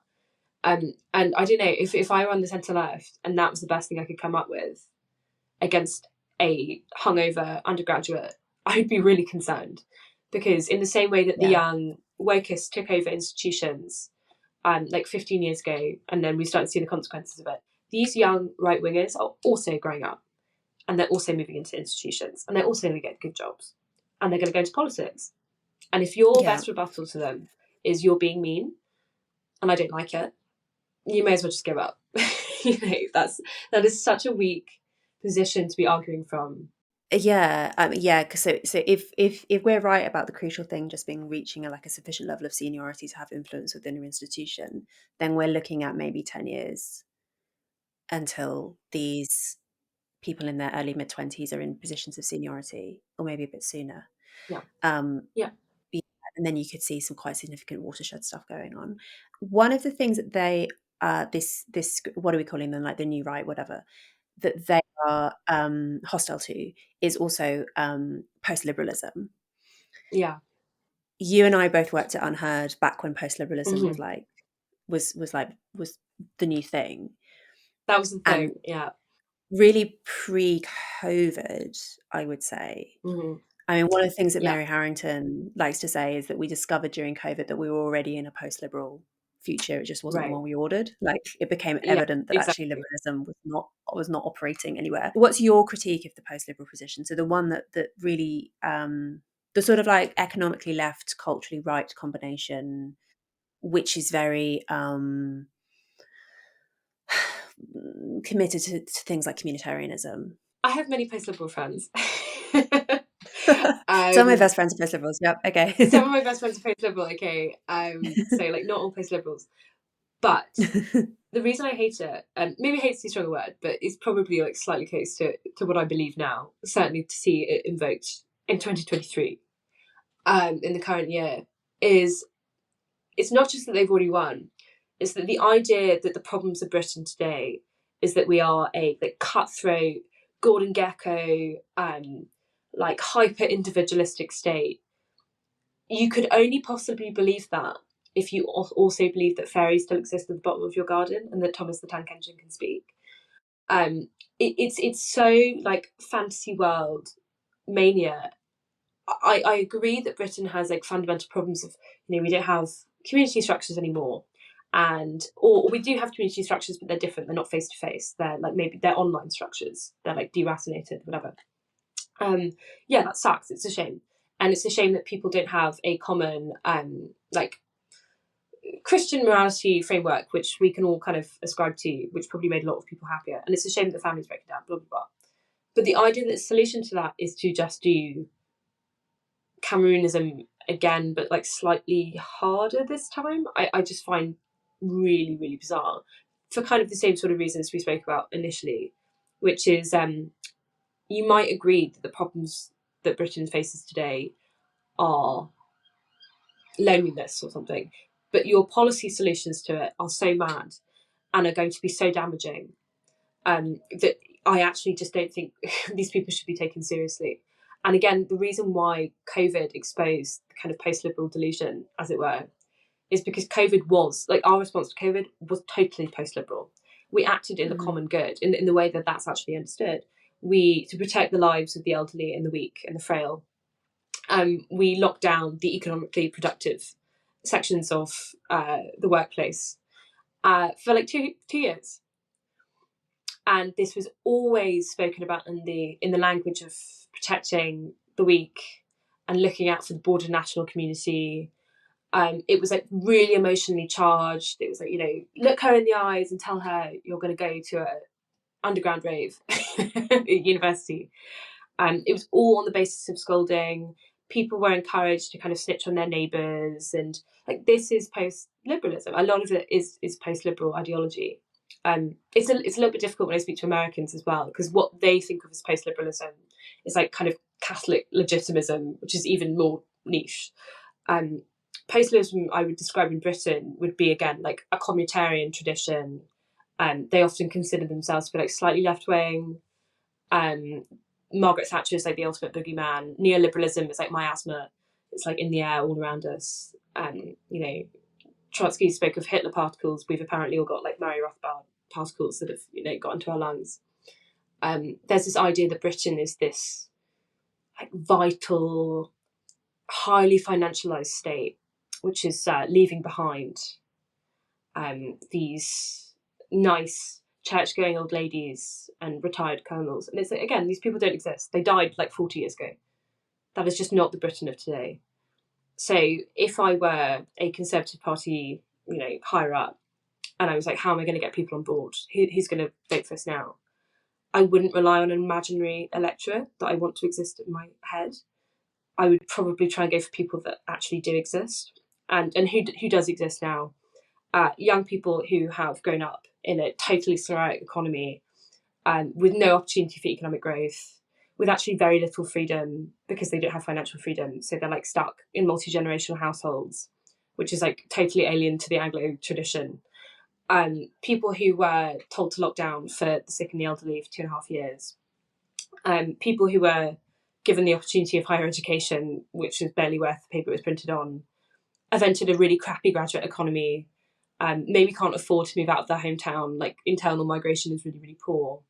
And I don't know, if I were on the centre left and that was the best thing I could come up with against a hungover undergraduate, I'd be really concerned. Because in the same way that the young wokeists took over institutions like 15 years ago, and then we started to see the consequences of it, these young right-wingers are also growing up, and they're also moving into institutions, and they're also going to get good jobs, and they're going to go into politics. And if your best rebuttal to them is you're being mean, and I don't like it, you may as well just give up. You know, that is such a weak position to be arguing from. Yeah, because so if we're right about the crucial thing just being reaching a sufficient level of seniority to have influence within your institution, then we're looking at maybe 10 years until these people in their early mid-20s are in positions of seniority, or maybe a bit sooner. Yeah. And then you could see some quite significant watershed stuff going on. One of the things that they this what are we calling them, like the new right, whatever, that they are hostile to is also post-liberalism. Yeah. You and I both worked at Unheard back when post-liberalism was the new thing. That was the thing, yeah. Really pre-COVID, I would say. Mm-hmm. I mean, one of the things that Mary Harrington likes to say is that we discovered during COVID that we were already in a post-liberal future. It just wasn't the one we ordered. Like, it became evident that actually liberalism was not operating anywhere. What's your critique of the post-liberal position? So the one that really the sort of like economically left, culturally right combination, which is very committed to things like communitarianism. I have many post-liberal friends. Some of my best friends are post-liberals. Yep. Okay. Some of my best friends are post-liberal. Okay. So like not all post-liberals, but the reason I hate it, and maybe hate's too strong a word, but it's probably like slightly close to what I believe now. Certainly to see it invoked in 2023, in the current year, is it's not just that they've already won. It's that the idea that the problems of Britain today is that we are a cutthroat, Gordon Gekko, like hyper individualistic state. You could only possibly believe that if you also believe that fairies still exist at the bottom of your garden and that Thomas the Tank Engine can speak. It's so like fantasy world mania. I agree that Britain has like fundamental problems of, you know, we don't have community structures anymore, and or we do have community structures, but they're different. They're not face to face. They're like maybe they're online structures. They're like deracinated, whatever. Yeah, that sucks. It's a shame, and it's a shame that people don't have a common like Christian morality framework, which we can all kind of ascribe to, which probably made a lot of people happier. And it's a shame that the families break it down. Blah blah blah. But the idea that the solution to that is to just do Cameronism again, but like slightly harder this time, I just find really, really bizarre for kind of the same sort of reasons we spoke about initially, which is you might agree that the problems that Britain faces today are loneliness or something, but your policy solutions to it are so mad and are going to be so damaging that I actually just don't think these people should be taken seriously. And again, the reason why COVID exposed the kind of post-liberal delusion, as it were, is because COVID was, like, our response to COVID was totally post-liberal. We acted in the common good, in the way that that's actually understood. to protect the lives of the elderly and the weak and the frail, we locked down the economically productive sections of the workplace for like two years. And this was always spoken about in the language of protecting the weak and looking out for the broader national community. It was like really emotionally charged. It was like, look her in the eyes and tell her you're going to go to a underground rave at university. It was all on the basis of scolding. People were encouraged to kind of snitch on their neighbours, and like this is post-liberalism. A lot of it is post-liberal ideology. It's a little bit difficult when I speak to Americans as well, because what they think of as post-liberalism is like kind of Catholic legitimism, which is even more niche. Post-liberalism, I would describe in Britain, would be again like a communitarian tradition. They often consider themselves to be like slightly left-wing. Margaret Thatcher is like the ultimate boogeyman. Neoliberalism is like miasma. It's like in the air all around us. Trotsky spoke of Hitler particles. We've apparently all got like Murray Rothbard particles that have got into our lungs. There's this idea that Britain is this like vital, highly financialized state, which is leaving behind these nice church-going old ladies and retired colonels. And it's like, again, these people don't exist. They died like 40 years ago. That is just not the Britain of today. So if I were a Conservative Party, higher up, and I was like, how am I going to get people on board? Who's going to vote for us now? I wouldn't rely on an imaginary electorate that I want to exist in my head. I would probably try and go for people that actually do exist, and who does exist now. Young people who have grown up in a totally sclerotic economy, with no opportunity for economic growth, with actually very little freedom because they don't have financial freedom. So they're like stuck in multi-generational households, which is like totally alien to the Anglo tradition. People who were told to lock down for the sick and the elderly for 2.5 years. People who were given the opportunity of higher education, which was barely worth the paper it was printed on, have entered a really crappy graduate economy, maybe can't afford to move out of their hometown, like internal migration is really, really poor,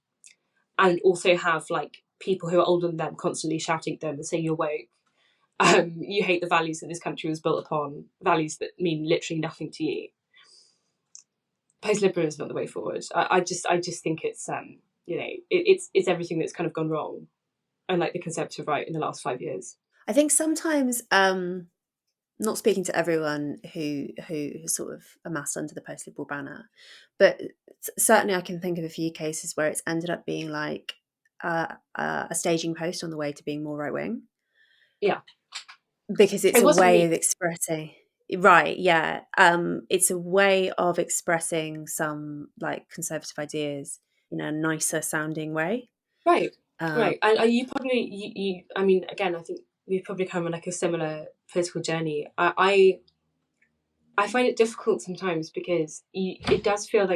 and also have like people who are older than them constantly shouting at them and saying you're woke, you hate the values that this country was built upon, values that mean literally nothing to you. Post-liberalism is not the way forward. I just think it's it's everything that's kind of gone wrong, unlike the conservative right in the last 5 years. I think sometimes, not speaking to everyone who has sort of amassed under the post-liberal banner, but certainly I can think of a few cases where it's ended up being like a staging post on the way to being more right-wing. Yeah. Because it's a way of expressing... Right, yeah. It's a way of expressing some like conservative ideas in a nicer sounding way. Right. Right. And you probably, I mean, again, I think we've probably come on like a similar political journey. I find it difficult sometimes because it does feel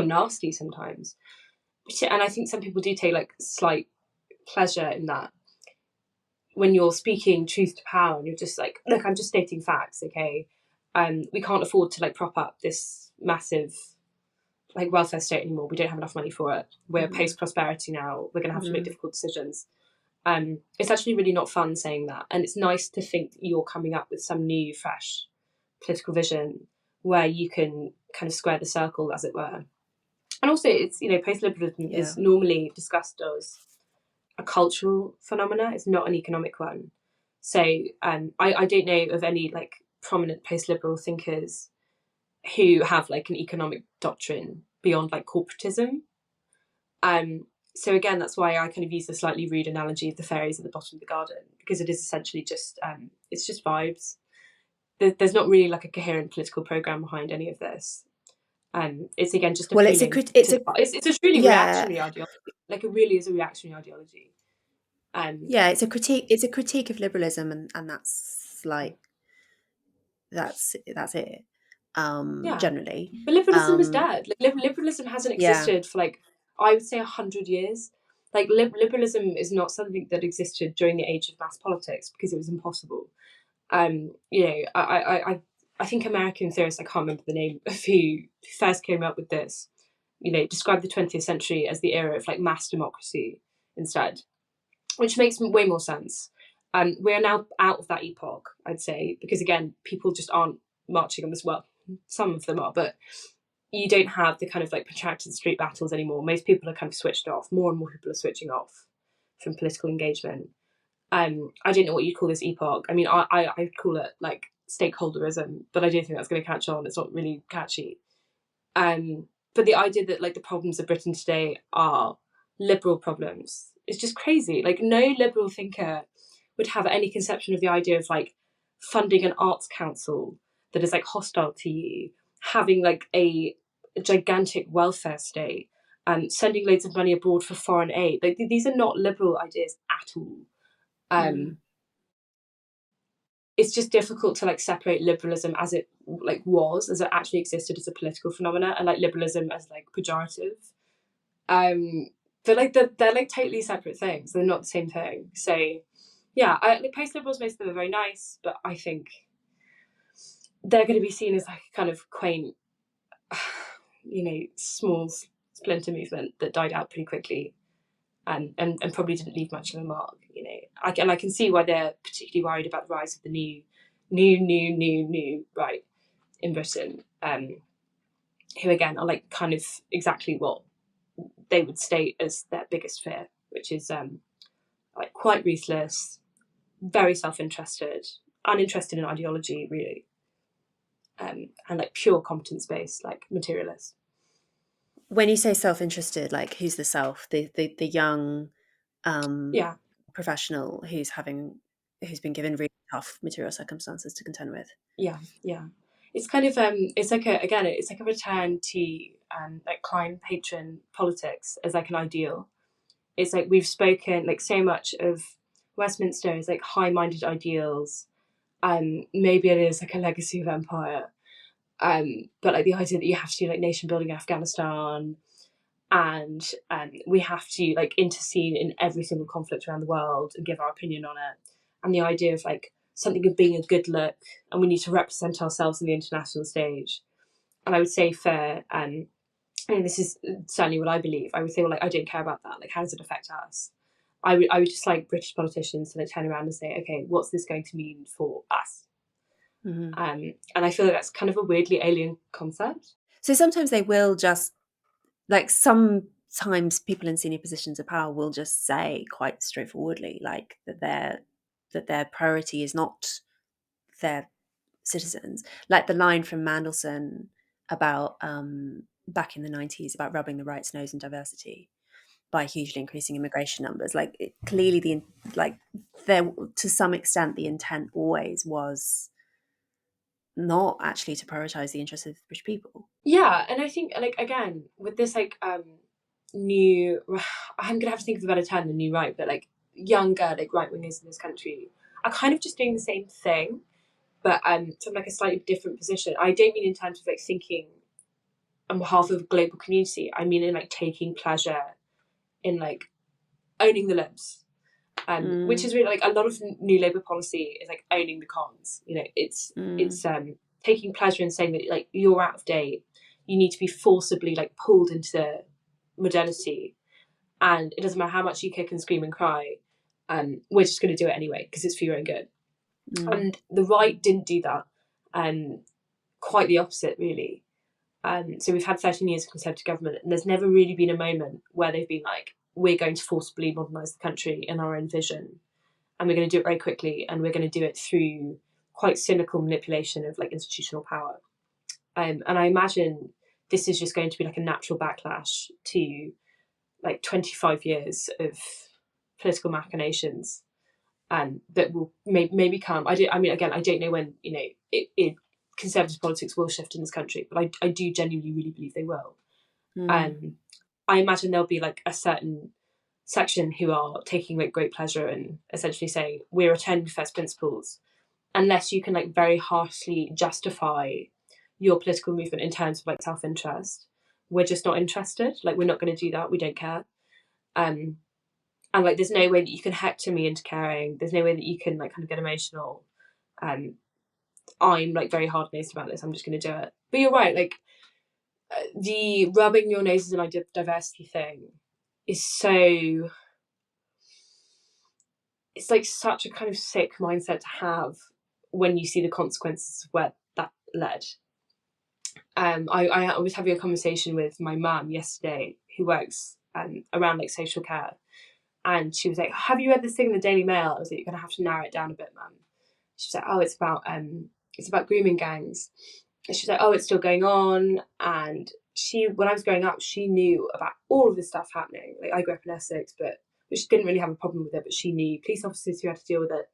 nasty sometimes. And I think some people do take like slight pleasure in that. When you're speaking truth to power and you're just like, look, I'm just stating facts, okay? We can't afford to like prop up this massive like welfare state anymore. We don't have enough money for it. We're post-prosperity now. We're going to have to make difficult decisions. It's actually really not fun saying that. And it's nice to think that you're coming up with some new, fresh political vision where you can kind of square the circle, as it were. And also, it's, post-liberalism is normally discussed as a cultural phenomena. It's not an economic one. So I don't know of any like prominent post-liberal thinkers who have like an economic doctrine beyond like corporatism. So again, that's why I kind of use the slightly rude analogy of the fairies at the bottom of the garden, because it is essentially just it's just vibes. There's not really like a coherent political program behind any of this. It's again just a well, it's a truly reactionary ideology. Like it really is a reactionary ideology. It's a critique. It's a critique of liberalism, and that's like that's it. Generally, but liberalism is dead. Like liberalism hasn't existed for like I would say 100 years. Like liberalism is not something that existed during the age of mass politics because it was impossible. I think American theorists, I can't remember the name of who first came up with this, describe the 20th century as the era of like mass democracy instead, which makes way more sense. We're now out of that epoch, I'd say, because again, people just aren't marching on this. Well, some of them are, but you don't have the kind of like protracted street battles anymore. Most people are kind of switched off. More and more people are switching off from political engagement. I don't know what you'd call this epoch. I mean, I'd call it like stakeholderism, but I don't think that's going to catch on. It's not really catchy. But the idea that like the problems of Britain today are liberal problems is just crazy. Like no liberal thinker would have any conception of the idea of like funding an arts council that is like hostile to you, having like a gigantic welfare state, sending loads of money abroad for foreign aid. Like these are not liberal ideas at all. It's just difficult to like separate liberalism as it like was, as it actually existed as a political phenomena, and like liberalism as like pejorative. But like they're like totally separate things. They're not the same thing. So yeah, like post-liberals, most of them are very nice, but I think they're going to be seen as like a kind of quaint, small splinter movement that died out pretty quickly, and probably didn't leave much of a mark. I can see why they're particularly worried about the rise of the new right in Britain, who again are like kind of exactly what they would state as their biggest fear, which is like quite ruthless, very self-interested, uninterested in ideology really, and like pure competence-based, like materialist. When you say self-interested, like who's the self? The young professional who's been given really tough material circumstances to contend with. Yeah. It's kind of it's like a return to like client patron politics as like an ideal. It's like we've spoken like so much of Westminster as like high-minded ideals. Maybe it is like a legacy of empire. But like the idea that you have to do like nation building in Afghanistan, and we have to like intercede in every single conflict around the world and give our opinion on it, and the idea of like something of being a good look, and we need to represent ourselves in the international stage. And I would say for this is certainly what I believe. I would say, well, like I don't care about that. Like, how does it affect us? I would just like British politicians to like turn around and say, okay, what's this going to mean for us? And I feel like that's kind of a weirdly alien concept. So sometimes they will just, like sometimes people in senior positions of power will just say quite straightforwardly, like that their priority is not their citizens. Like the line from Mandelson about back in the 90s about rubbing the right's nose in diversity by hugely increasing immigration numbers. Like clearly there to some extent the intent always was not actually to prioritize the interests of British people. Yeah, and I think like again with this like new, I'm gonna have to think of a better term than new right, but like younger like right wingers in this country are kind of just doing the same thing, but from like a slightly different position. I don't mean in terms of like thinking on behalf of a global community. I mean in like taking pleasure in like owning the libs, which is really like a lot of new Labour policy is like owning the cons. It's taking pleasure in saying that like you're out of date, you need to be forcibly like pulled into modernity, and it doesn't matter how much you kick and scream and cry, we're just going to do it anyway because it's for your own good. And the right didn't do that, quite the opposite really. So we've had 13 years of Conservative government, and there's never really been a moment where they've been like, we're going to forcibly modernise the country in our own vision, and we're going to do it very quickly, and we're going to do it through quite cynical manipulation of like institutional power. And I imagine this is just going to be like a natural backlash to like 25 years of political machinations, that will maybe come. I don't know when Conservative politics will shift in this country, but I do genuinely really believe they will. I imagine there'll be like a certain section who are taking like great pleasure in essentially saying we're attending first principles, unless you can like very harshly justify your political movement in terms of like self-interest. We're just not interested. Like we're not going to do that. We don't care. And like there's no way that you can hector me into caring. There's no way that you can like kind of get emotional. I'm like very hard-nosed about this. I'm just going to do it. But you're right. Like the rubbing your noses in diversity thing is so, it's like such a kind of sick mindset to have when you see the consequences of where that led. I was having a conversation with my mum yesterday, who works around like social care, and she was like, "Have you read this thing in the Daily Mail?" I was like, "You're gonna have to narrow it down a bit, mum." She was like, "Oh, it's about grooming gangs." And she was like, "Oh, it's still going on." And when I was growing up, she knew about all of this stuff happening. Like, I grew up in Essex, but she didn't really have a problem with it, but she knew police officers who had to deal with it.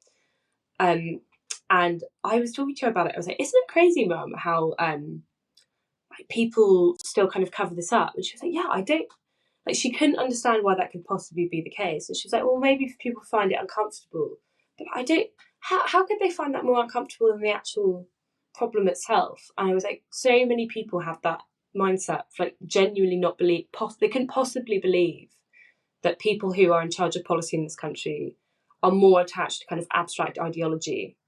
And I was talking to her about it. I was like, "Isn't it crazy, mum, how like people still kind of cover this up?" And she was like, "Yeah, I don't." Like, she couldn't understand why that could possibly be the case. And she was like, "Well, maybe if people find it uncomfortable." But I don't. How could they find that more uncomfortable than the actual problem itself? And I was like, so many people have that mindset, like genuinely not believe. They couldn't possibly believe that people who are in charge of policy in this country are more attached to kind of abstract ideology,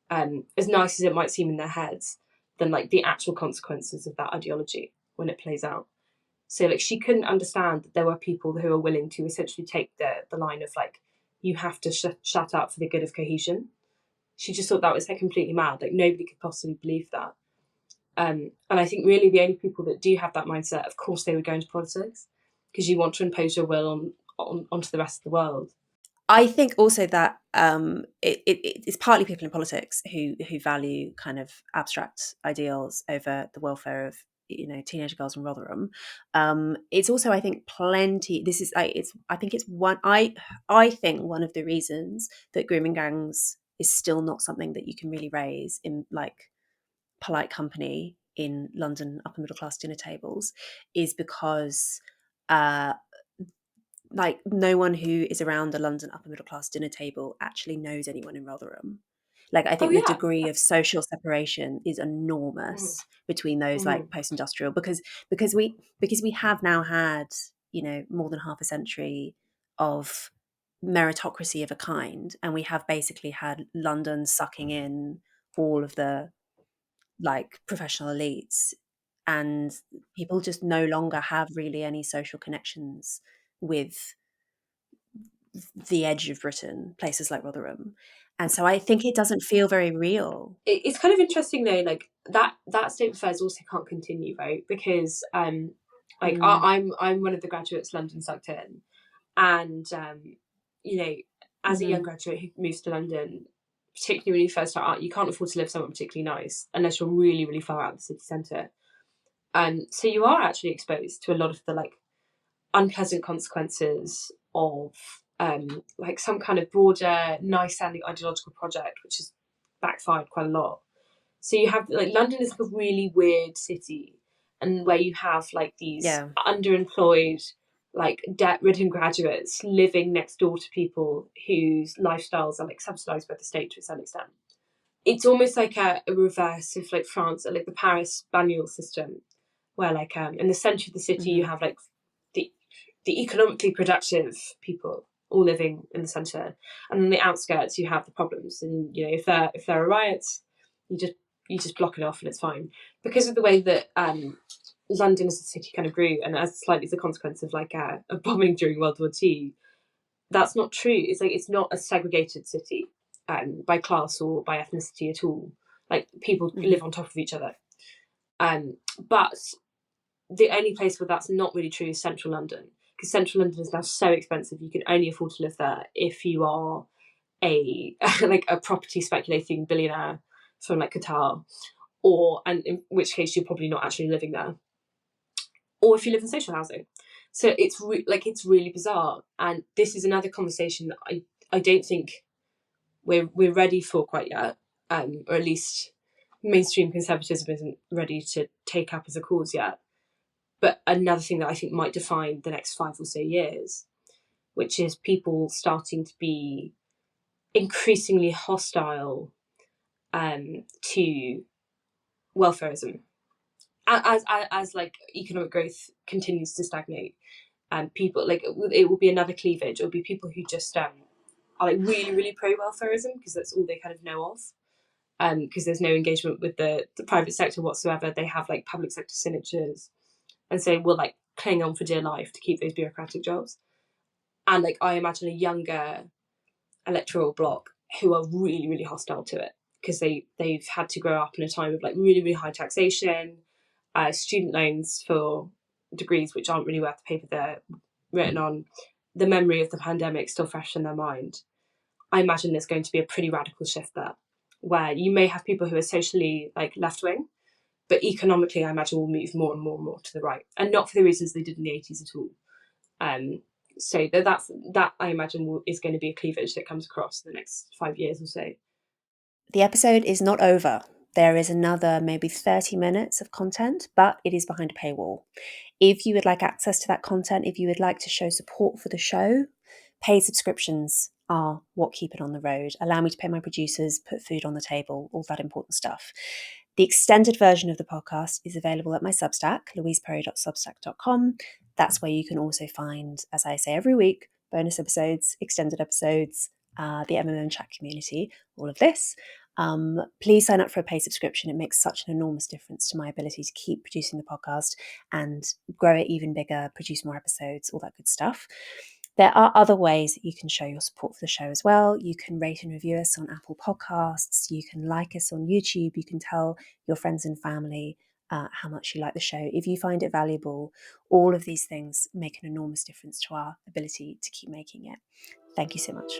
as nice as it might seem in their heads, than like the actual consequences of that ideology when it plays out. So like, she couldn't understand that there were people who are willing to essentially take the line of like, you have to shut up for the good of cohesion. She just thought that was like completely mad. Like, nobody could possibly believe that. And I think really the only people that do have that mindset, of course, they would go into politics, because you want to impose your will onto the rest of the world. I think also that it's partly people in politics who value kind of abstract ideals over the welfare of, you know, teenage girls in Rotherham. It's also, I think, plenty. This is I think it's one. I think one of the reasons that grooming gangs is still not something that you can really raise in like polite company in London upper middle class dinner tables is because uh, like no one who is around the London upper middle class dinner table actually knows anyone in Rotherham. Like, I Oh think the yeah. degree of social separation is enormous between those like post-industrial, because we have now had, you know, more than half a century of meritocracy of a kind, and we have basically had London sucking in all of the like professional elites, and people just no longer have really any social connections with the edge of Britain, places like Rotherham. And so I think it doesn't feel very real. It's kind of interesting though, like that state of affairs also can't continue, right? Because like Mm. I'm one of the graduates London sucked in, and you know, as a young Mm-hmm. graduate who moves to London, particularly when you first start out, you can't afford to live somewhere particularly nice unless you're really, really far out of the city centre. So you are actually exposed to a lot of the like unpleasant consequences of like some kind of broader, nice sounding ideological project, which has backfired quite a lot. So you have like, London is like a really weird city, and where you have like these Yeah. underemployed, like debt-ridden graduates living next door to people whose lifestyles are like subsidised by the state to a certain extent. It's almost like a reverse of like France, or like the Paris bagnole system, where like in the centre of the city you Mm-hmm. have like the economically productive people all living in the centre, and on the outskirts you have the problems. And you know, if there are riots, you just block it off and it's fine, because of the way that London as a city kind of grew, and as slightly as a consequence of like a bombing during World War II. That's not true. It's like, it's not a segregated city by class or by ethnicity at all. Like, people Mm-hmm. live on top of each other. But the only place where that's not really true is central London, because central London is now so expensive. You can only afford to live there if you are a like a property speculating billionaire from like Qatar, and in which case you're probably not actually living there, or if you live in social housing. So it's really bizarre, and this is another conversation that I don't think we're ready for quite yet, or at least mainstream conservatism isn't ready to take up as a cause yet. But another thing that I think might define the next 5 or so years, which is people starting to be increasingly hostile to welfarism, as like economic growth continues to stagnate, and people like, it will be another cleavage. It will be people who just are like really, really pro welfarism because that's all they kind of know of. Because there's no engagement with the private sector whatsoever. They have like public sector signatures. and so will like cling on for dear life to keep those bureaucratic jobs. And like I imagine a younger electoral bloc who are really, really hostile to it because they've had to grow up in a time of like really, really high taxation, student loans for degrees which aren't really worth the paper they're written on, the memory of the pandemic still fresh in their mind. I imagine there's going to be a pretty radical shift there, where you may have people who are socially like left wing, but economically, I imagine will move more and more and more to the right, and not for the reasons they did in the 80s at all. So that I imagine is going to be a cleavage that comes across the next 5 years or so. The episode is not over. There is another maybe 30 minutes of content, but it is behind a paywall. If you would like access to that content, if you would like to show support for the show, paid subscriptions are what keep it on the road. Allow me to pay my producers, put food on the table, all that important stuff. The extended version of the podcast is available at my Substack, louiseperry.substack.com. That's where you can also find, as I say every week, bonus episodes, extended episodes, the MMM chat community, all of this. Please sign up for a paid subscription. It makes such an enormous difference to my ability to keep producing the podcast and grow it even bigger, produce more episodes, all that good stuff. There are other ways that you can show your support for the show as well. You can rate and review us on Apple Podcasts. You can like us on YouTube. You can tell your friends and family how much you like the show. If you find it valuable, all of these things make an enormous difference to our ability to keep making it. Thank you so much.